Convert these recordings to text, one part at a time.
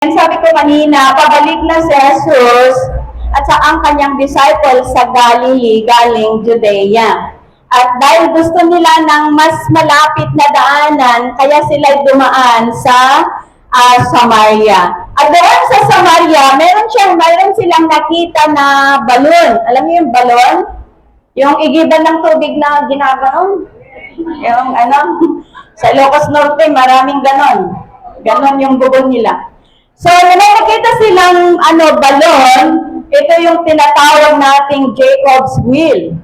Sabi ko kanina, pabalik na si Jesus at sa ang kanyang disciples sa Galilee, galing Judea. At dahil gusto nila ng mas malapit na daanan, kaya sila dumaan sa Samaria. At doon sa Samaria, meron silang nakita na balon. Alam niyo yung balon? Yung igiban ng tubig na ginaganon. Yung sa Ilocos Norte, maraming ganon. Ganon yung bubong nila. So, nakikita silang balon, ito yung tinatawag nating Jacob's Wheel.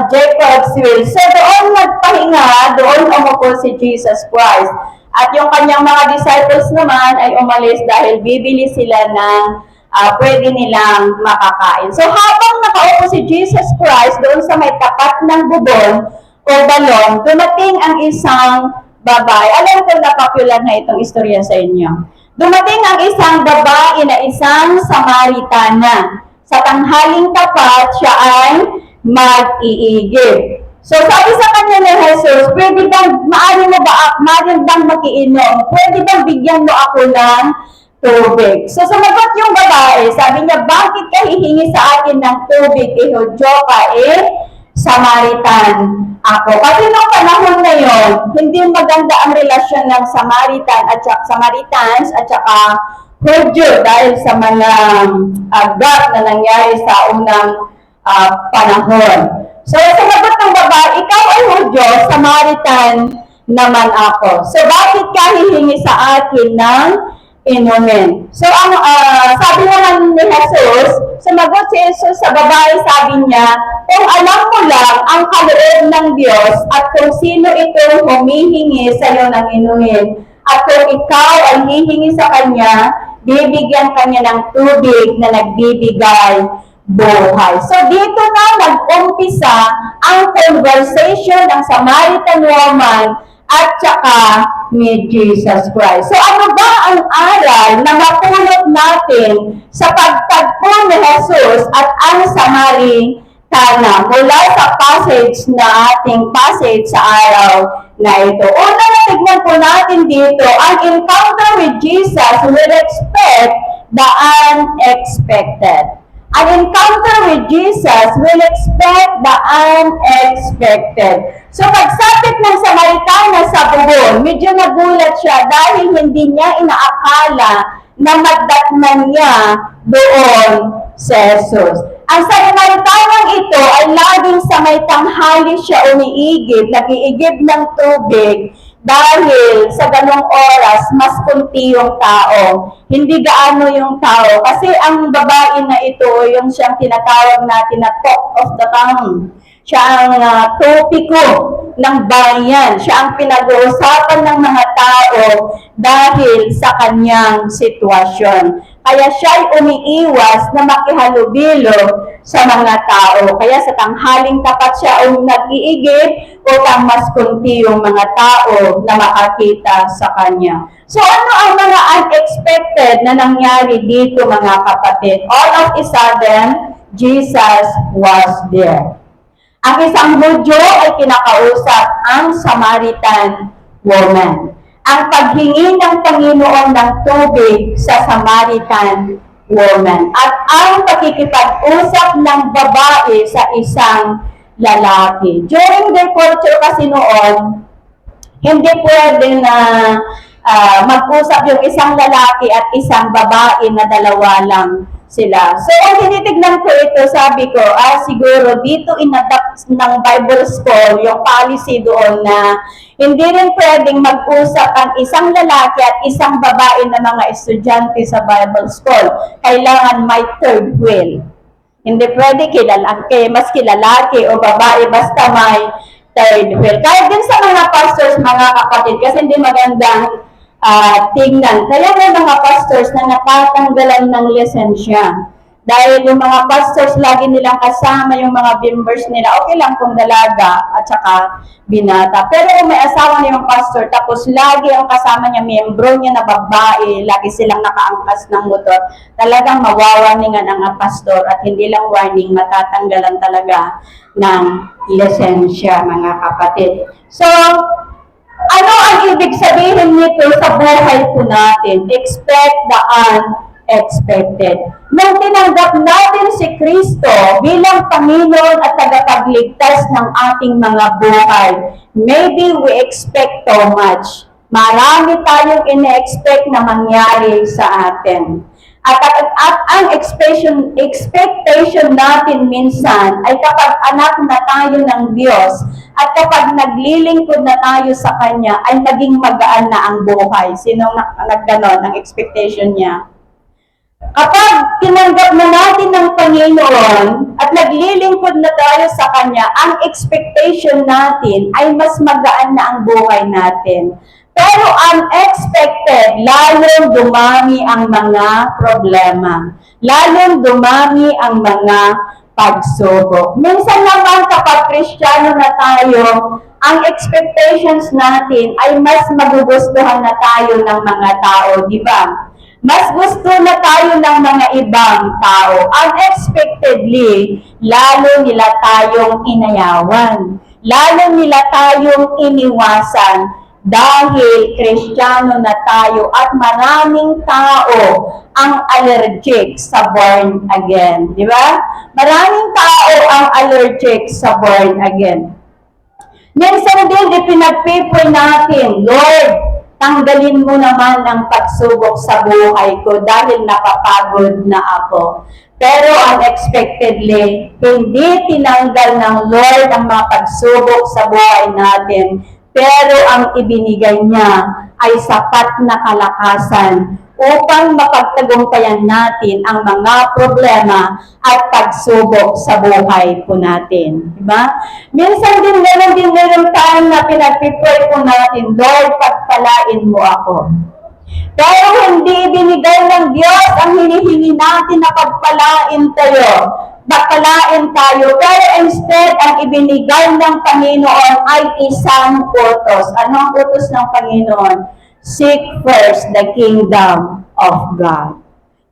Jacob's Wheel. So, doon nagpahinga, doon umupo si Jesus Christ. At yung kanyang mga disciples naman ay umalis dahil bibili sila ng pwede nilang makakain. So, habang nakaupo si Jesus Christ doon sa may tapat ng bubon o balon, dumating ang isang babae. Alam ko na popular na itong istorya sa inyo. Dumating ang isang babae na isang Samaritana. Sa tanghaling tapat, siya ay mag-iigib. So sabi sa kanya ni Jesus, maaari bang makiinom? Pwede bang bigyan mo ako ng tubig? So sumagot yung babae, sabi niya, bakit ka hihingi sa akin ng tubig? Hudyo ka Samaritan ako. Kasi noong panahon na yon, hindi maganda ang relasyon ng Samaritans at saka Hudyo dahil sa mga gap na nangyari sa unang panahon. So, sinagot ng babae, ikaw ay Hudyo, Samaritan naman ako. So, bakit ka hihingi sa akin ng inumin? So, sabi naman ni Jesus, sumagot si Jesus sa babae, sabi niya, kung alam mo lang ang kaloob ng Diyos at kung sino ito humihingi sa iyo ng inumin, at kung ikaw ay hihingi sa Kanya, bibigyan Kanya ng tubig na nagbibigay buhay. So, dito na nag-umpisa ang conversation ng Samaritan woman at saka ni Jesus Christ. So, ano ba ang aral na mapulot natin sa pagtagpo ni Jesus at ang Samaritana mula sa ating passage sa araw na ito? Una na tignan po natin dito, ang encounter with Jesus will expect the unexpected. An encounter with Jesus will expect the unexpected. So, pagsapit ng Samaritana sa bubon, medyo nagulat siya dahil hindi niya inaakala na magdatnan niya doon si Jesus. Ang Samaritanang ito ay laging sa may tanghali siya umiigib, nag-iigib ng tubig, dahil sa ganong oras, mas kunti yung tao. Hindi gaano yung tao. Kasi ang babae na ito, yung siyang tinatawag natin na talk of the town. Siya ang topiko ng bayan. Siya ang pinag-uusapan ng mga tao dahil sa kanyang sitwasyon. Kaya siya ay umiiwas na makihalubilo sa mga tao. Kaya sa tanghaling tapat siya nag-iigib upang mas kunti yung mga tao na makakita sa kanya. So ano ang mga unexpected na nangyari dito mga kapatid? All of a sudden, Jesus was there. Ang isang Hudyo ay kinakausap ang Samaritan woman. Ang paghingi ng Panginoon ng tubig sa Samaritan woman at ang pakikipag-usap ng babae sa isang lalaki. During their culture kasi noon, hindi pwede na mag-usap yung isang lalaki at isang babae na dalawa lang sila. So, kung tinitignan ko ito, sabi ko, siguro dito in-adapt ng Bible School yung policy doon na hindi rin pwedeng mag-usap ang isang lalaki at isang babae na mga estudyante sa Bible School. Kailangan may third wheel. Hindi pwede maski lalaki o babae, basta may third wheel. Kahit din sa mga pastors, mga kapatid, kasi hindi magandang tingnan. Kaya may mga pastors na natatanggalan ng lisensya. Dahil yung mga pastors, lagi nilang kasama yung mga members nila. Okay lang kung dalaga at saka binata. Pero kung may asawa na yung pastor, tapos lagi ang kasama niya, membro niya na babae, lagi silang nakaangkas ng motor, talagang mawawarningan ang pastor at hindi lang warning, matatanggalan talaga ng lisensya, mga kapatid. So, Ano ang ibig sabihin nito sa buhay po natin? Expect the unexpected. Nung tinanggap natin si Kristo bilang Panginoon at tagapagligtas ng ating mga buhay, maybe we expect too much. Marami tayong ine-expect na mangyari sa atin. At ang expectation natin minsan ay kapag anak na tayo ng Diyos at kapag naglilingkod na tayo sa Kanya ay naging magaan na ang buhay. Sinong nagganon ang expectation niya? Kapag tinanggap na natin ng Panginoon at naglilingkod na tayo sa Kanya, ang expectation natin ay mas magaan na ang buhay natin. Pero unexpected, lalong dumami ang mga problema. Lalong dumami ang mga pagsubok. Minsan naman kapag Kristiyano na tayo, ang expectations natin ay mas magugustuhan na tayo ng mga tao, di ba? Mas gusto na tayo ng mga ibang tao. Unexpectedly, lalo nila tayong inayawan. Lalo nila tayong iniwasan dahil Kristiyano na tayo at maraming tao ang allergic sa born again. Di ba? Maraming tao ang allergic sa born again. Minsan din, ipinagpipray natin, Lord, tanggalin mo naman ang pagsubok sa buhay ko dahil napapagod na ako. Pero unexpectedly, hindi tinanggal ng Lord ang mga pagsubok sa buhay natin. Pero ang ibinigay niya ay sapat na kalakasan upang mapagtagumpayan natin ang mga problema at pagsubok sa buhay po natin. Diba? Minsan din meron time na pinagpipray po natin, Lord, pagpalain mo ako. Pero hindi ibinigay ng Diyos ang hinihingi natin na pagpalain tayo. Pero instead, ang ibinigay ng Panginoon ay isang utos. Ano ang utos ng Panginoon? Seek first the kingdom of God.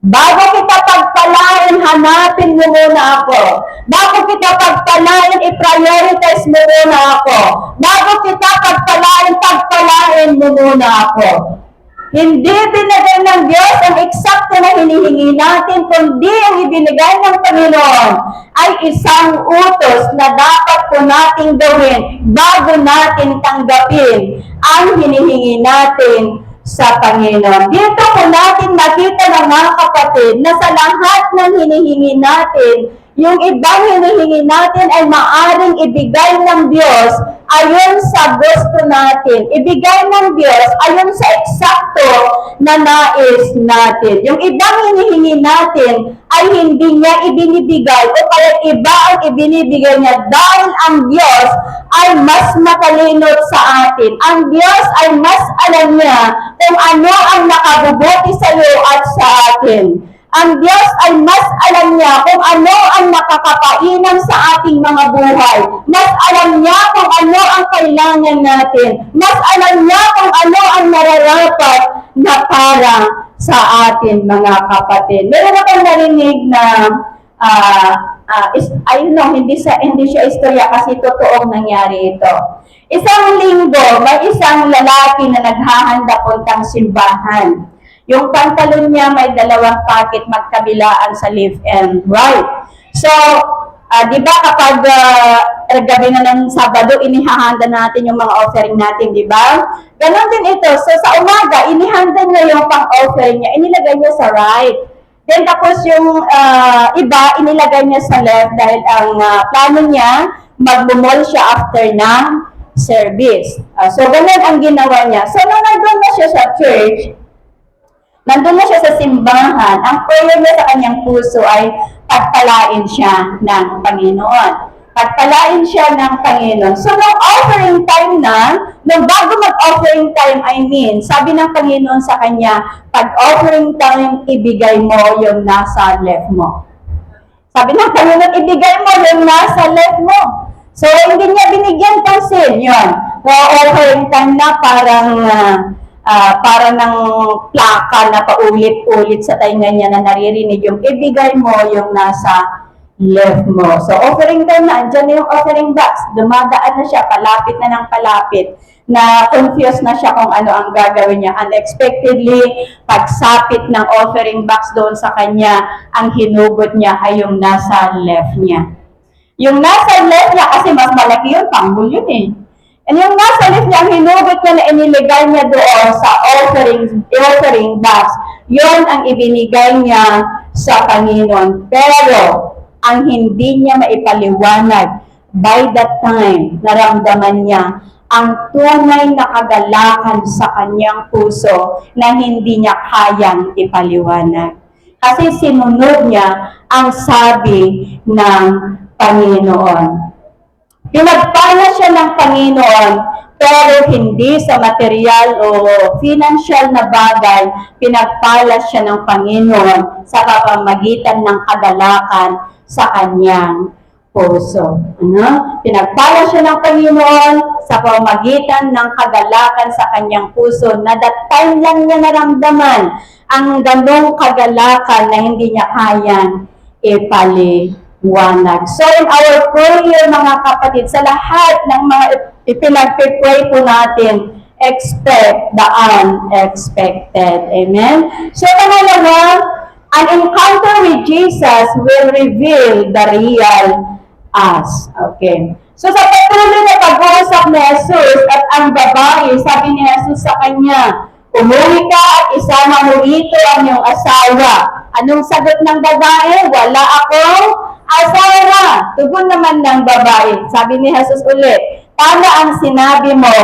Bago kita pagpalain, hanapin mo muna ako. Bago kita pagpalain, i-prioritize mo muna ako. Bago kita pagpalain mo muna ako. Hindi binigay ng Diyos ang eksakto na hinihingi natin, kundi ang ibinigay ng Panginoon ay isang utos na dapat po nating gawin bago natin tanggapin ang hinihingi natin sa Panginoon. Dito po natin nakita ng mga kapatid na sa lahat ng hinihingi natin, yung ibang hinihingi natin ay maaring ibigay ng Diyos ayon sa gusto natin. Ibigay ng Diyos ayon sa eksakto na nais natin. Yung ibang hinihingi natin ay hindi niya ibinibigay o kaya iba ang ibinibigay niya dahil ang Diyos ay mas matalinod sa atin. Ang Diyos ay mas alam niya kung ano ang nakabubuti sa iyo at sa atin. Ang Diyos ay mas alam niya kung ano ang nakakapainan sa ating mga buhay. Mas alam niya kung ano ang kailangan natin. Mas alam niya kung ano ang nararapat na para sa atin, mga kapatid. Meron akong narinig na, hindi siya istorya kasi totoong nangyari ito. Isang linggo, may isang lalaki na naghahanda puntang simbahan. Yung pantalon niya may dalawang pocket magkabilaan sa left and right. So, di ba kapag gabi na ng Sabado, inihahanda natin yung mga offering natin, di ba? Ganon din ito. So, sa umaga, inihanda niya yung pang-offering niya, inilagay niya sa right. Then, tapos yung iba, inilagay niya sa left dahil ang plano niya, mag-mall siya after ng service. So, ganon ang ginawa niya. So, nung nandun na siya sa church, nandun na siya sa simbahan, ang prayer niya sa kanyang puso ay pagpalain siya ng Panginoon. Pagpalain siya ng Panginoon. So, nung offering time na, nung bago mag-offering time, sabi ng Panginoon sa kanya, pag offering time, ibigay mo yung nasa left mo. Sabi ng Panginoon, ibigay mo yung nasa left mo. So, hindi niya binigyan pansin yun. Offering time na para ng plaka na paulit-ulit sa tainga niya na naririnig yung ibigay mo yung nasa left mo. So, offering time na, andyan na yung offering box. Dumadaan na siya, palapit na ng palapit. Na confused na siya kung ano ang gagawin niya. Unexpectedly, pagsapit ng offering box doon sa kanya, ang hinugot niya ay yung nasa left niya. Yung nasa left niya, kasi mas malaki yun, panggol yun eh. And yung nasa left niya, ang hinugot niya na inilagay niya doon sa offering box, yun ang ibinigay niya sa Panginoon. Pero, ang hindi niya maipaliwanag, by that time, naramdaman niya ang tunay na kagalakan sa kanyang puso na hindi niya kayang ipaliwanag. Kasi sinunod niya ang sabi ng Panginoon. Pinagpala siya ng Panginoon, pero hindi sa material o financial na bagay, pinagpala siya ng Panginoon sa pamamagitan ng kagalakan sa kanyang puso. Ano? Pinagpala siya ng Panginoon sa pamamagitan ng kagalakan sa kanyang puso na that time lang niya naramdaman ang ganong kagalakan na hindi niya kayang ipaliwanag. So in our prayer, mga kapatid, sa lahat ng mga ipinagpipray po natin, expect the unexpected. Amen? So pangalawa, an encounter with Jesus will reveal the real us. Okay. So sa patuloy na pag-uusap ni Jesus at ang babae, sabi ni Jesus sa kanya, umuwi ka at isama mo rito ang iyong asawa. Anong sagot ng babae? Wala akong asawa. Tugon naman ng babae. Sabi ni Jesus ulit, tama ang sinabi mo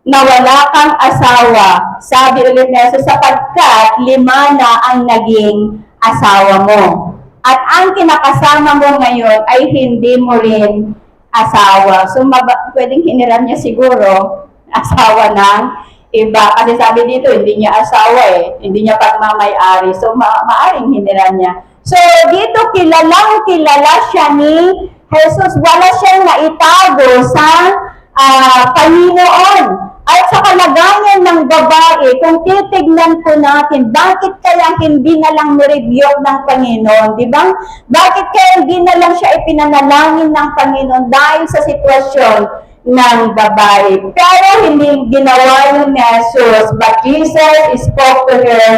na wala kang asawa. Sabi ulit ni Jesus, sapagkat 5 na ang naging asawa mo. At ang kinakasama mo ngayon ay hindi mo rin asawa. So, pwedeng hiniram niya siguro asawa ng iba. Kasi sabi dito, hindi niya asawa eh. Hindi niya pagmamay-ari. So, maaring hiniram niya. So, dito kilala siya ni Jesus. Wala siyang naitago sa Panginoon. At sa kalagayan ng babae, kung titignan po natin, bakit kaya hindi na lang nirebuke ng Panginoon? Di ba? Bakit kaya hindi na lang siya ipinanalangin ng Panginoon dahil sa sitwasyon ng babae? Pero hindi ginawa yun ni Jesus, but Jesus spoke to her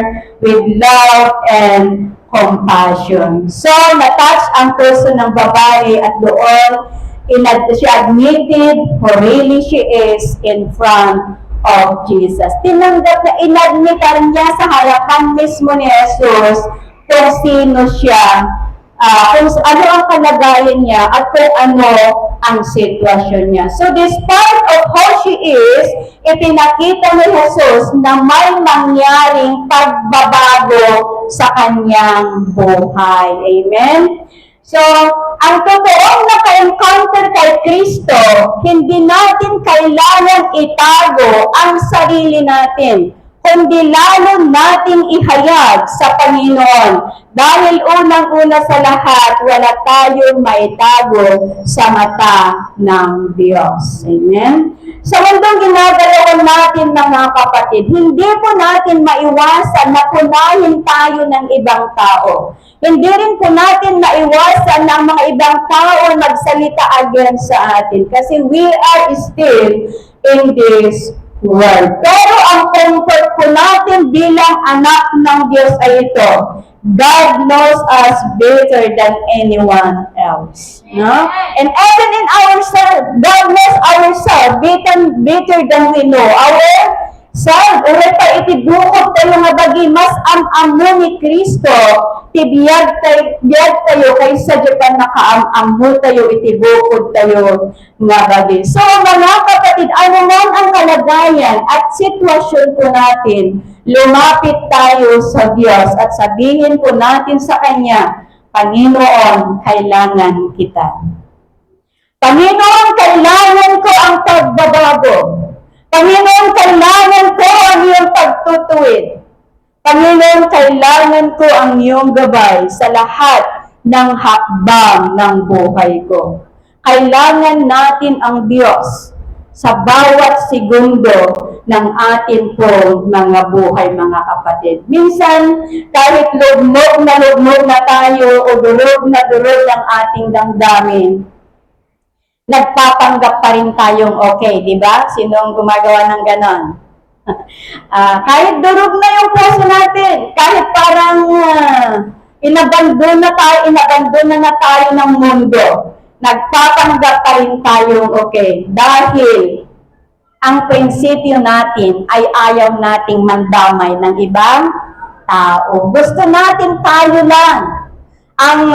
with love and compassion. So, natouch ang puso ng babae at doon, she admitted who really she is in front of Jesus. Tinanggap na inadmitan niya sa harapan mismo ni Jesus kung sino siya, kung ano ang kalagayan niya at kung ano ang sitwasyon niya. So despite of how she is, ipinakita ni Jesus na may mangyaring pagbabago sa kanyang buhay. Amen? So, ang totoong naka-encounter kay Kristo, hindi natin kailangan itago ang sarili natin, kundi lalo natin ihayag sa Panginoon. Dahil unang-una sa lahat, wala tayong maitago sa mata ng Diyos. Amen? Sa mundong ginagalawan natin, mga kapatid, hindi po natin maiwasan na punahin tayo ng ibang tao. Hindi rin po natin maiwasan na mga ibang tao magsalita against sa atin kasi we are still in this world. Pero ang comfort po natin bilang anak ng Diyos ay ito. God knows us better than anyone else. No? And even in ourselves, God knows ourselves better than we know ourselves. Uri pa itibukod tayo nga bagi mas am-amo ni Kristo, tibiyag tayo kaysa Japan nakaam-amo tayo, itibukod tayo nga bagi. So mga kapatid, ano man ang kalagayan at sitwasyon po natin, lumapit tayo sa Diyos at sabihin po natin sa Kanya, Panginoon, kailangan kita. Panginoon, kailangan ko ang pagbabago. Panginoon, kailangan ko ang iyong pagtutuwid. Panginoon, kailangan ko ang iyong gabay sa lahat ng hakbang ng buhay ko. Kailangan natin ang Diyos sa bawat segundo ng atin po mga buhay, mga kapatid. Minsan, kahit lugmok na tayo o durog na durog ang ating damdamin, nagpapanggap pa rin tayong okay, di ba? Sinong gumagawa ng ganon? Kahit durog na yung puso natin, kahit parang inabandon na tayo ng mundo, nagpapanggap pa rin tayong okay. Dahil ang prinsipyo natin ay ayaw nating mandamay ng ibang tao. Gusto natin tayo lang ang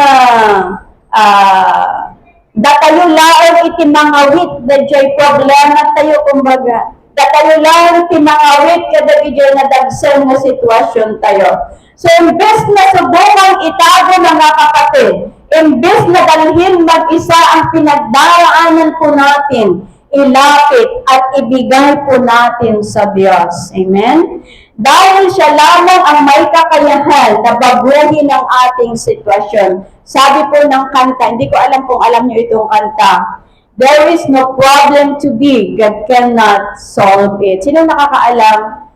datayo laong itimangawit, dadyo'y problema tayo, kumbaga. Datayo laong itimangawit, kadagidyo'y nadagsan na sitwasyon tayo. So, imbes na subukang itago, mga kapatid, imbes na dalhin mag-isa ang pinagdaraanan po natin, ilapit at ibigay po natin sa Diyos. Amen? Dahil siya lamang ang may kakayahan na baguhin ang ating sitwasyon. Sabi po ng kanta, hindi ko alam kung alam niyo itong kanta, there is no problem to be, God cannot solve it. Sino nakakaalam?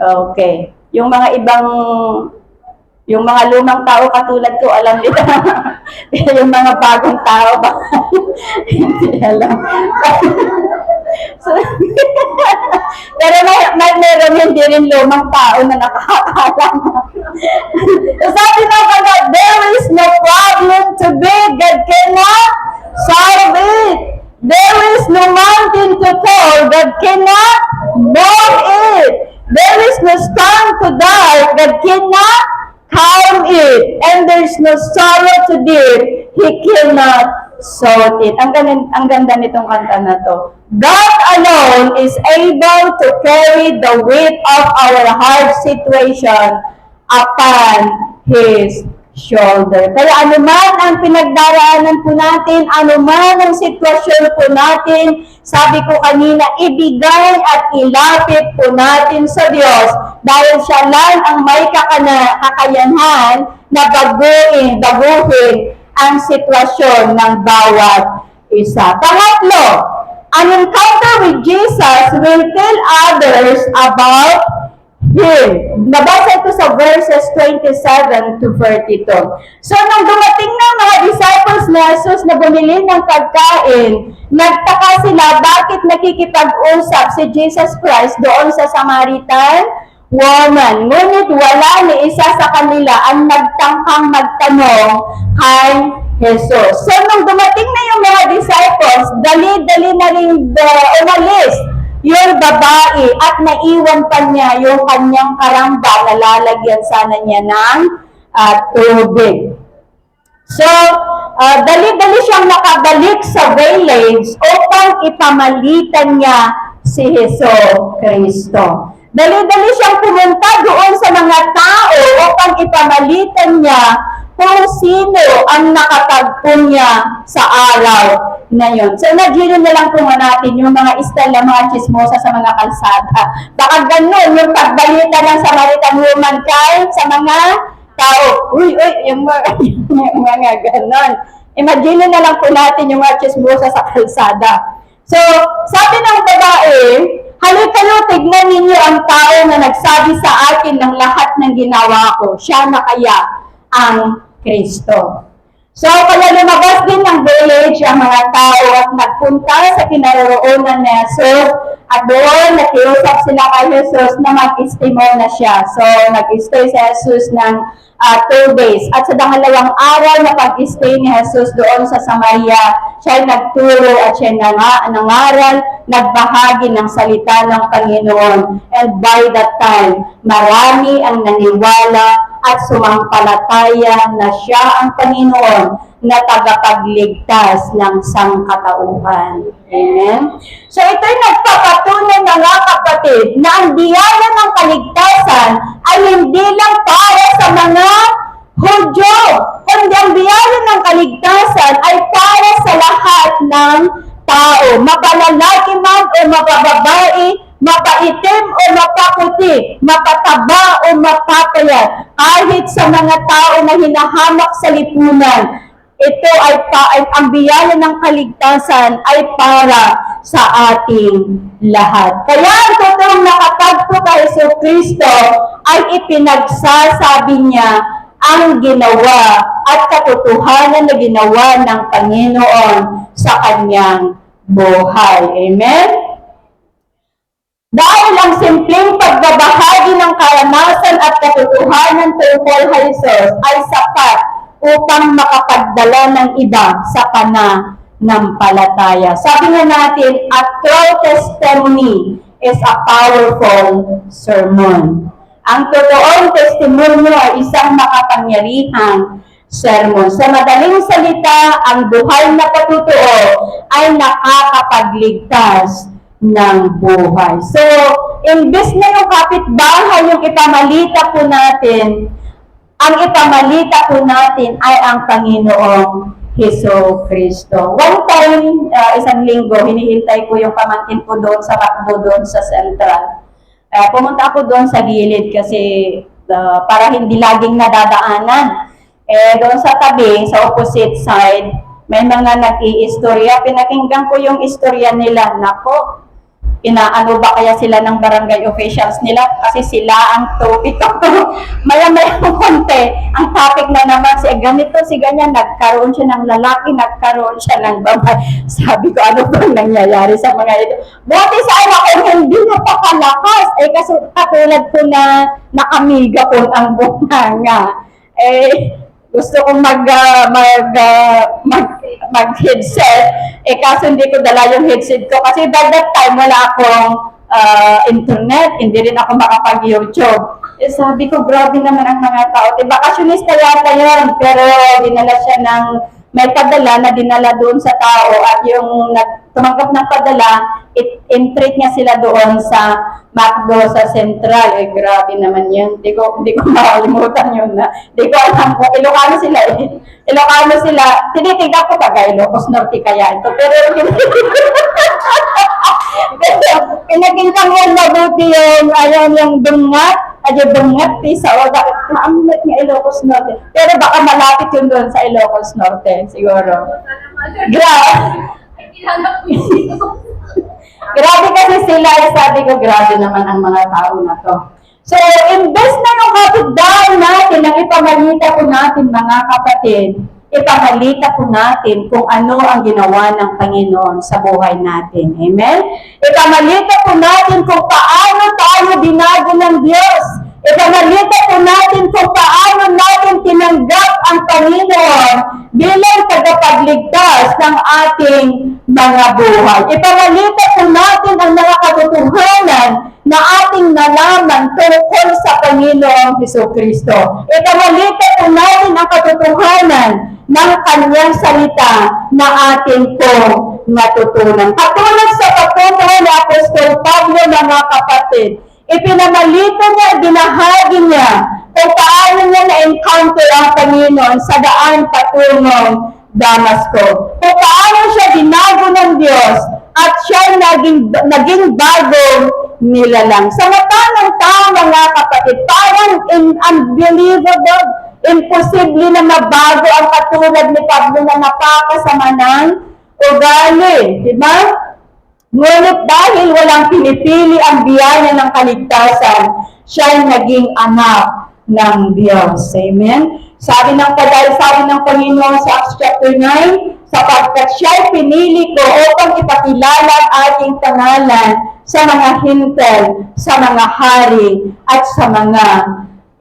Okay. Yung mga lumang tao katulad ko, alam nila. Yung mga bagong tao, hindi alam. So, pero meron hindi rin lumang tao na nakakaalam. So, sabi ng kanya, there is no problem to be, God cannot solve it. There is no mountain to fall, God cannot move it. There is no storm to dark, God cannot calm it. And there is no sorrow to deep, He cannot solve it. Ang ganda nitong kanta na to. God alone is able to carry the weight of our hard situation upon His shoulder. Kaya anuman ang pinagdaraanan po natin, anuman ang sitwasyon po natin, sabi ko kanina, ibigay at ilapit po natin sa Diyos dahil siya lang ang may kakayahan na baguhin ang sitwasyon ng bawat isa. Pangatlo, an encounter with Jesus will tell others about Him. Nabasa ito sa verses 27 to 32. So, nung dumating na mga disciples na Jesus na bumili ng pagkain, nagtaka sila bakit nakikipag-usap si Jesus Christ doon sa Samaritan woman. Ngunit wala ni isa sa kanila ang nagtangkang magtanong kay Jesus. So, nung dumating na yung mga disciples, dali-dali na rin umalis yung babae at naiwan pa niya yung kanyang karamba na lalagyan sana niya ng tubig. So, dali-dali siyang nakabalik sa village upang ipamalitan niya si Hesus Kristo. Dali-dali siyang pumunta doon sa mga tao upang ipamalitan niya kung sino ang nakatagpo niya sa araw na yun. So, imagine na lang po natin yung mga istela, mga chismosa sa mga kalsada. Baka ganun yung pagbalita ng Samaritan woman kay sa mga tao. Yung mga ganun. Imagine na lang po natin yung mga chismosa sa kalsada. So, sabi ng babae, halikayo, tignan ninyo ang tao na nagsabi sa akin ng lahat ng ginawa ko. Siya na kaya ang Kristo. So, kaya lumabas din ng village ang mga tao at nagpunta sa kinaroroonan ni Jesus at doon nakiusap sila kay Jesus na mag-stay muna siya. So, nag-stay si Jesus ng 2 days. At sa dalawang araw na pag-stay ni Jesus doon sa Samaria, siya nagturo at siya nangaral, nagbahagi ng salita ng Panginoon. And by that time, marami ang naniwala at sumampalataya na siya ang Panginoon na tagapagligtas ng sangkatauhan. Amen? So ito'y nagpapatunay na nga kapatid na ang biyaya ng kaligtasan ay hindi lang para sa mga Hudyo, kundi ang biyaya ng kaligtasan ay para sa lahat ng tao, mapalalaki man o mapababae, mapaitim o mapaputi, mapataba o mapapayat, kahit sa mga tao na hinahamak sa lipunan, ito ay ang biyaya ng kaligtasan ay para sa ating lahat. Kaya ang totoong nakatagpo kay Jesucristo ay ipinagsasabi niya ang ginawa at katotohanan na ginawa ng Panginoon sa kanyang buhay. Amen? Dahil ang simpleng pagbabahagi ng karanasan at katotohanan tungkol kay Jesus ay sapat upang makapagdala ng iba sa pananampalataya. Sabi nga natin, a true testimony is a powerful sermon. Ang totoong testimonyo ay isang makapangyarihang sermon. Sa madaling salita, ang buhay na patotoo ay nakakapagligtas ng buhay. So, imbes na yung kapitbahay yung ipamalita po natin, ang ipamalita po natin ay ang Panginoong Jesucristo. One time, isang linggo, hinihintay ko yung pamangkin ko doon sa takbo doon sa Central. Pumunta ako doon sa gilid kasi para hindi laging nadadaanan. Doon sa tabi, sa opposite side, may mga nag-i-istorya. Pinakinggan ko yung istorya nila. Nako, inaano ba kaya sila ng barangay officials nila? Kasi sila ang topic. Maya-maya konti. Ang topic na naman, si ganito, si ganyan, nagkaroon siya ng lalaki, nagkaroon siya ng babae. Sabi ko, ano bang nangyayari sa mga ito? Buti sana kung hindi napakalakas. Kasi katulad ko na nakamiga ko ang bunganga. Gusto kong mag-headset, kaso hindi ko dala yung headset ko kasi by that time wala akong internet, hindi rin ako makapag-YouTube. Sabi ko, grabe naman ang mga tao. Bakasyonista yata yun, pero dinala siya ng, may padala na dinala doon sa tao at yung tumanggap ng padala, in-treat niya sila doon sa McDo sa Central. Grabe naman yun. Hindi ko makalimutan yun na. Hindi ko alam kung Ilocano sila Ilocano sila. Tinitignan ko baga Ilocos Norte kaya ito. Pero pinagintang mo mabuti yung bungat. Yung bungat sa o bakit maamit nga Ilocos Norte. Pero baka malapit yun doon sa Ilocos Norte siguro. Grabe kasi sila, sabi ko, grabe naman ang mga tao na to. So, imbes na yung kapitbahay natin, ang ipamalita po natin, mga kapatid, ipamalita po natin kung ano ang ginawa ng Panginoon sa buhay natin. Amen? Ipamalita po natin kung paano tayo binago ng Diyos. Ipamalita po natin kung paano natin tinanggap ang Panginoon bilang tagapagligtas ng ating mga buhay. Ipamalita po natin ang mga katotohanan na ating nalaman tungkol sa Panginoong Jesucristo. Ipamalita po natin ang katotohanan ng kanyang salita na ating pong natutunan. Katulad sa patutunan ni Apostol Pablo, mga kapatid, ipinamalita niya, binahagi niya kung paano niya na-encounter ang Panginoon sa daan patungong Damasco. Kung paano siya binago ng Diyos at siya naging bagong nilalang. Sa mata ng tao, mga kapatid, parang unbelievable, imposible na mabago ang katulad ni Pablo na napakasama ng ugali. Diba? Ngunit dahil walang pinipili ang biyaya ng kaligtasan, siya ay naging anak ng Diyos. Amen? Sabi ng Panginoon sa Acts chapter 9, sapagkat siya ay pinili ko upang ipakilala ang ating pangalan sa mga hintel, sa mga hari, at sa mga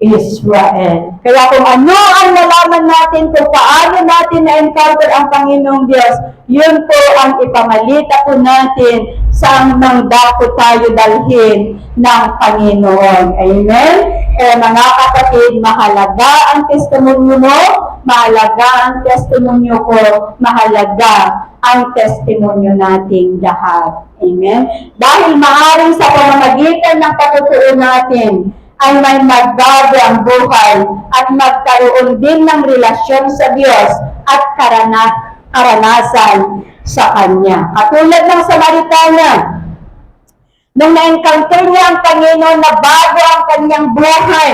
Israel. Kaya kung ano ang nalaman natin, kung paano natin na-encounter ang Panginoong Diyos, yun po ang ipamalita po natin sa anumang dako tayo dalhin ng Panginoon. Amen? Mga kapatid, mahalaga ang testimonyo mo, mahalaga ang testimonyo ko, mahalaga ang testimonyo nating lahat. Amen? Dahil maaaring sa pamamagitan ng patutuo natin, ay may magbago ang buhay at magkaroon din ng relasyon sa Diyos at karanasan sa Kanya. Katulad ng Samaritana, nung na-encounter niya ang Panginoon na bago ang kanyang buhay,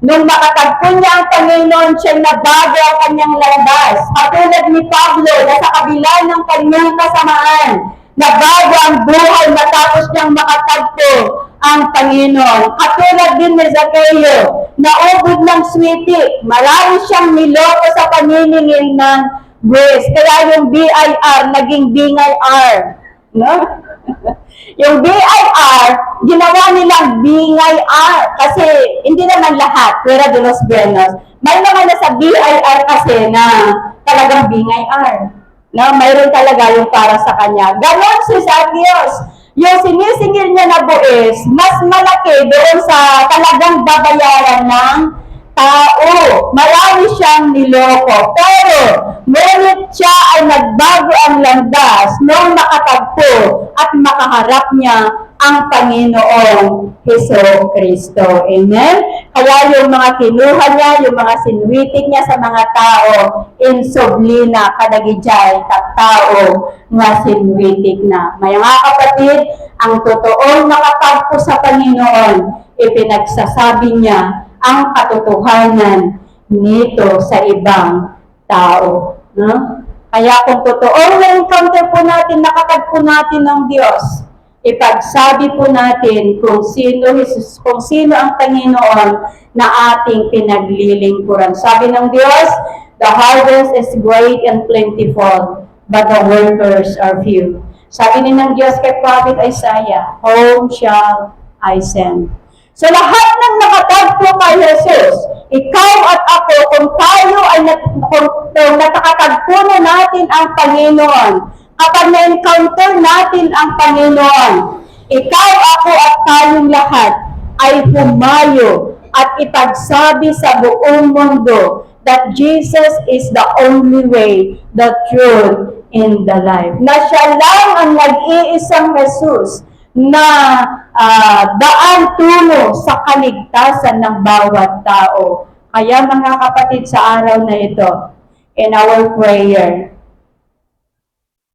nung makatagpo niya ang Panginoon, siya na bago ang kanyang landas. Katulad ni Pablo na sa kabila ng kanyang kasamaan, Nabago ang buhay matapos niyang makatagpo ang Panginoon. Katulad din ni Zacchaeus, naubod ng sweetie. Marami siyang niloko sa paniningil ng buwis. Kaya yung BIR naging BIR. No? Yung BIR, ginawa nilang BIR kasi hindi naman lahat, Puerta de los Buenos. May naman na sa BIR kasi na talagang BIR. No, mayroon talaga yung para sa kanya. Ganon si Zacchaeus. Yung sinisingil niya na buwis, mas malaki doon sa talagang babayaran ng tao. Marami siyang niloko. Pero, ngunit siya ay nagbago ang landas nung makatagpo at makaharap niya ang Panginoong Heso Kristo. Amen? Kaya yung mga kinuha niya, yung mga sinwitik niya sa mga tao, in sublina, kadagijay, tattao, nga sinwitik na. May mga kapatid, ang totoong nakatagpo sa Panginoon, ipinagsasabi niya ang katotohanan nito sa ibang tao. No? Kaya kung totoong na-encounter po natin, nakatagpo natin ng Diyos, ipagsabi po natin kung sino ang Panginoon na ating pinaglilingkuran. Sabi ng Diyos, the harvest is great and plentiful, but the workers are few. Sabi din ng Diyos kay Prophet Isaiah, whom shall I send? So lahat ng nakatagpo kay Jesus, ikaw at ako, kung tayo ay natakatagpo na natin ang Panginoon, kapag na-encounter natin ang Panginoon, ikaw, ako at tayong lahat ay humayo at ipagsabi sa buong mundo that Jesus is the only way, the truth, and the life. Na siya lang ang nag-iisang Jesus na daan tungo sa kaligtasan ng bawat tao. Kaya mga kapatid, sa araw na ito, in our prayer,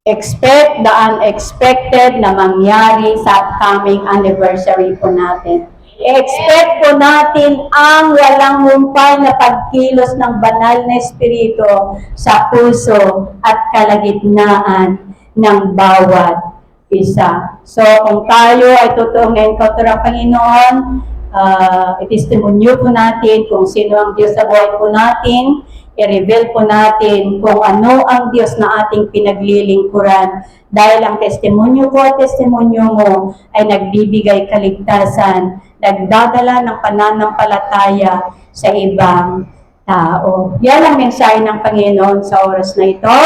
expect the unexpected na mangyari sa upcoming anniversary po natin. I-expect po natin ang walang humpay na pagkilos ng banal na espiritu sa puso at kalagitnaan ng bawat isa. So, kung tayo ay totoong na-encounter ang Panginoon, itestimonyo po natin kung sino ang Diyos sa buhay po natin, i-reveal po natin kung ano ang Diyos na ating pinaglilingkuran. Dahil ang testimonyo ko at testimonyo mo ay nagbibigay kaligtasan, nagdadala ng pananampalataya sa ibang tao. Yan ang mensahe ng Panginoon sa oras na ito.